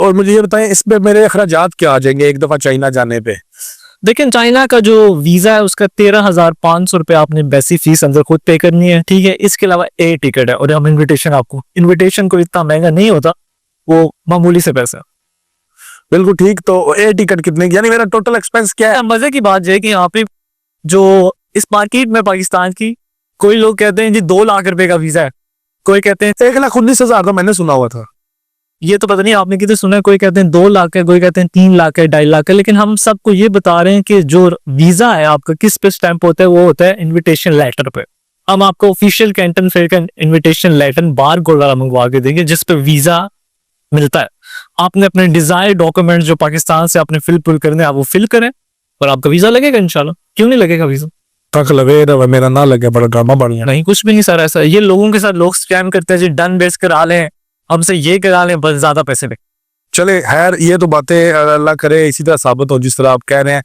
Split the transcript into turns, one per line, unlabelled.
और मुझे ये बताएं इसमें मेरे अखराजात क्या आ जाएंगे एक दफा चाइना जाने पे?
देखिए चाइना का जो वीजा है उसका 13,500 रुपये आपने बेसिक फीस अंदर खुद पे करनी है, ठीक है। इसके अलावा एयर टिकट है और हम इनविटेशन को इतना महंगा नहीं होता, वो मामूली से पैसा।
बिल्कुल ठीक। तो एयर टिकट कितने की, यानी मेरा टोटल एक्सपेंस क्या है?
मजे की बात है कि यहाँ पे जो इस मार्केट में पाकिस्तान की, कोई लोग कहते हैं जी 2 लाख रुपए का वीजा है, कोई कहते हैं
1,19,000 तो मैंने सुना हुआ था।
ये तो पता नहीं आपने कितने सुना है, कोई कहते हैं 2 लाख है, कोई कहते हैं 3 लाख है, 2.5 लाख है। लेकिन हम सबको ये बता रहे हैं कि जो वीजा है आपका किस पे स्टैंप होता है, वो होता है इनविटेशन लेटर पे। हम आपको ऑफिशियल कैंटन फेयर का इनविटेशन लेटर बार कोड वाला मंगवा के देंगे जिस पे वीजा मिलता है। आपने अपने डिजायर डॉक्यूमेंट जो पाकिस्तान से आपने फिल करने, आप वो फिल करें और आपका वीजा लगेगा इंशाल्लाह। क्यों नहीं लगेगा वीजा?
तक लगे ना मेरा ना लगे, बड़ा ड्रामा बढ़ गया।
नहीं, कुछ भी नहीं सर, ऐसा ये लोगों के साथ लोग स्कैम करते हैं जी, डन बेस करा लें, हमसे ये करा लें, बस ज्यादा पैसे दे।
चले खैर, ये तो बातें अल्लाह करे इसी तरह साबित हो जिस तरह आप कह रहे हैं।